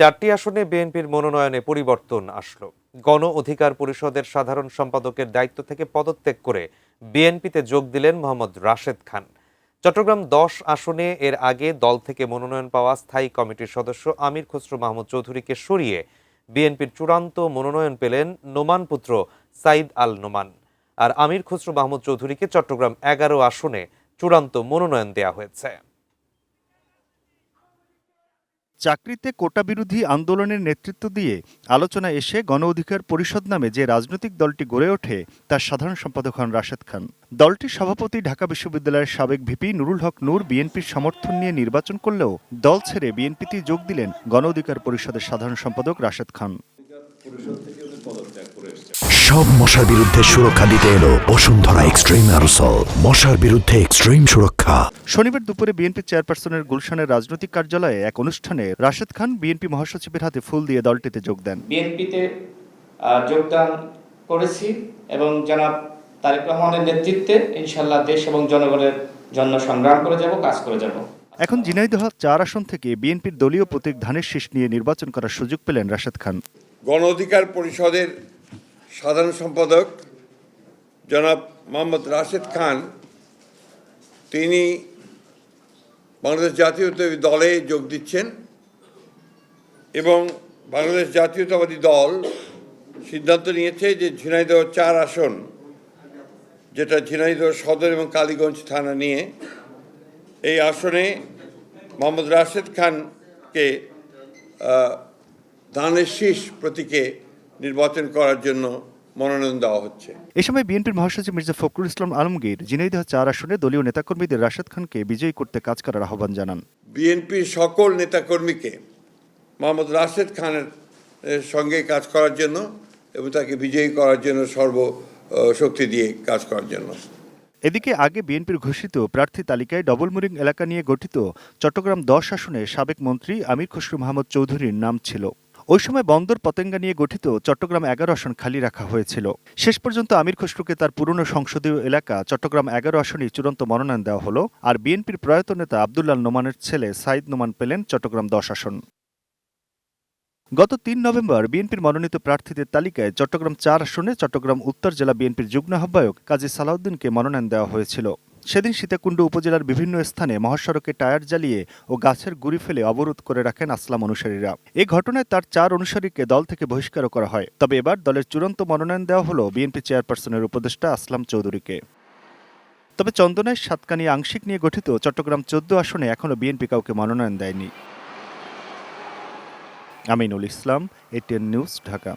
চারটি আসনে বিএনপির মনোনয়নে পরিবর্তন আসলো। গণ অধিকার পরিষদের সাধারণ সম্পাদকের দায়িত্ব থেকে পদত্যাগ করে বিএনপিতে যোগ দিলেন মোহাম্মদ রাশেদ খান। চট্টগ্রাম 10 আসনে এর আগে দল থেকে মনোনয়ন পাওয়া স্থায়ী কমিটির সদস্য আমির খসরু মাহমুদ চৌধুরীকে সরিয়ে বিএনপির চূড়ান্ত মনোনয়ন পেলেন নোমান পুত্র সাইদ আল নোমান। আর আমির খসরু মাহমুদ চৌধুরীকে চট্টগ্রাম 11 আসনে চূড়ান্ত মনোনয়ন দেওয়া হয়েছে। চাকরিতে কোটা বিরোধী আন্দোলনের নেতৃত্ব দিয়ে আলোচনায় এসে গণ অধিকার পরিষদ নামে যে রাজনৈতিক দলটি গড়ে ওঠে তার সাধারণ সম্পাদক হন রাশেদ খান। দলটির সভাপতি ঢাকা বিশ্ববিদ্যালয়ের সাবেক ভিপি নুরুল হক নূর বিএনপির সমর্থন নিয়ে নির্বাচন করলেও দল ছেড়ে বিএনপিতে যোগ দিলেন গণ অধিকার পরিষদের সাধারণ সম্পাদক রাশেদ খান। সব মশার বিরুদ্ধে সুরক্ষা দিতে এলো বসুন্ধরা এক্সট্রিম অ্যারোসল, মশার বিরুদ্ধে এক্সট্রিম সুরক্ষা। শনিবার দুপুরে বিএনপি চেয়ারপারসনের গুলশানের রাজনৈতিক কার্যালয়ে এক অনুষ্ঠানে রাশেদ খান বিএনপি মহাসচিবের হাতে ফুল দিয়ে দলটিতে যোগ দেন। বিএনপিতে যোগদান করেছি এবং জনাব তারেক রহমানের নেতৃত্বে ইনশাআল্লাহ দেশ এবং জনগণের জন্য সংগ্রাম করে যাব, কাজ করে যাব। এখন ঝিনাইদহ 4 আসন থেকে বিএনপির দলীয় প্রতীক ধানের শীষ নিয়ে নির্বাচন করার সুযোগ পেলেন রাশেদ খান। গণ অধিকার পরিষদের সাধারণ সম্পাদক জনাব মোহাম্মদ রাশেদ খান তিনি বাংলাদেশ জাতীয়তাবাদী দলে যোগ দিচ্ছেন এবং বাংলাদেশ জাতীয়তাবাদী দল সিদ্ধান্ত নিয়েছে যে ঝিনাইদহ 4 আসন, যেটা ঝিনাইদহ সদর এবং কালীগঞ্জ থানা নিয়ে, এই আসনে মোহাম্মদ রাশেদ খানকে ধানের শীষ প্রতীকে নির্বাচন করার জন্য মনোনয়ন দেওয়া হচ্ছে। এ সময় বিএনপির মহাসচিব মির্জা ফখরুল ইসলাম আলমগীর ঝিনাইদহ 4 আসনে দলীয় নেতাকর্মীদের রাশেদ খানকে বিজয়ী করতে কাজ করার আহ্বান জানান। বিএনপির সকল নেতাকর্মীকে মোহাম্মদ রাশেদ খানের সঙ্গে কাজ করার জন্য এবং তাকে বিজয়ী করার জন্য সর্বশক্তি দিয়ে কাজ করার জন্য। এদিকে আগে বিএনপির ঘোষিত প্রার্থী তালিকায় ডবলমুরিং এলাকা নিয়ে গঠিত চট্টগ্রাম 10 আসনে সাবেক মন্ত্রী আমির খসরু মাহমুদ চৌধুরীর নাম ছিল। ওই সময় বন্দর পতেঙ্গা নিয়ে গঠিত চট্টগ্রাম 11 আসন খালি রাখা হয়েছিল। শেষ পর্যন্ত আমির খসরুকে তার পুরনো সংসদীয় এলাকা চট্টগ্রাম 11 আসনেই চূড়ান্ত মনোনয়ন দেওয়া হলো। আর বিএনপির প্রয়াত নেতা আব্দুল্লাহ নোমানের ছেলে সাইদ নোমান পেলেন চট্টগ্রাম 10 আসন। গত 3 নভেম্বর বিএনপির মনোনীত প্রার্থীদের তালিকায় চট্টগ্রাম 4 আসনে চট্টগ্রাম উত্তর জেলা বিএনপির যুগ্ম আহ্বায়ক কাজী সালাউদ্দিনকে মনোনয়ন দেওয়া হয়েছিল। সেদিন সীতাকুণ্ড উপজেলার বিভিন্ন স্থানে মহাসড়কে টায়ার জ্বালিয়ে ও গাছের গুঁড়ি ফেলে অবরোধ করে রাখেন আসলাম অনুসারীরা। এই ঘটনায় তার 4 অনুসারীকে দল থেকে বহিষ্কার করা হয়। তবে এবার দলের চূড়ান্ত মনোনয়ন দেওয়া হলো বিএনপি চেয়ারপারসনের উপদেষ্টা আসলাম চৌধুরীকে। তবে চন্দনাইশ সাতকানিয়া আংশিক নিয়ে গঠিত চট্টগ্রাম 14 আসনে এখনও বিএনপি কাউকে মনোনয়ন দেয়নি। Aminul Islam, ATN news, Dhaka.